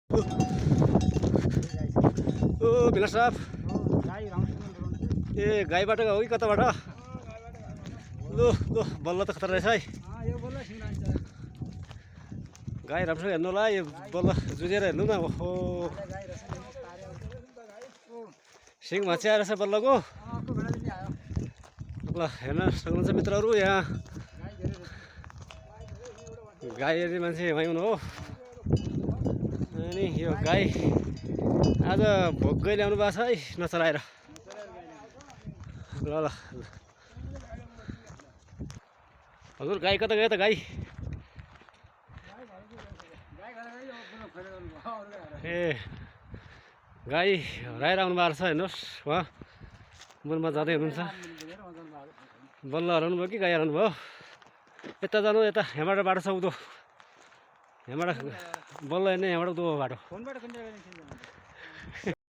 ओ भिला साहब ए गाईबाट हो कि कताबाट लु लु बल्ल त खतरा रहेछ है गाई राम्रोसँग हेर्नु होला यो बल्ल जुझेर हेर्नु न ओहो सिङ भाँचिया रहेछ बल्लको ल हेर्न सक्नुहुन्छ मित्रहरू यहाँ गाई हेर्ने मान्छे वहीँ हुनु हो अनि यो गाई आज भोग्गै ल्याउनु भएको छ है नचलाएर ल ल हजुर गाई कता गयो त गाई ए गाई हराएर आउनु भएको छ हेर्नुहोस् उहाँ मुनमा जाँदै हुनुहुन्छ बल्ल हराउनु भयो कि गाई हराउनु भयो यता जानु यता यहाँबाट बाटो छ उदो यहाँबाट बल्ल हेर्ने यहाँबाट उदो बाटो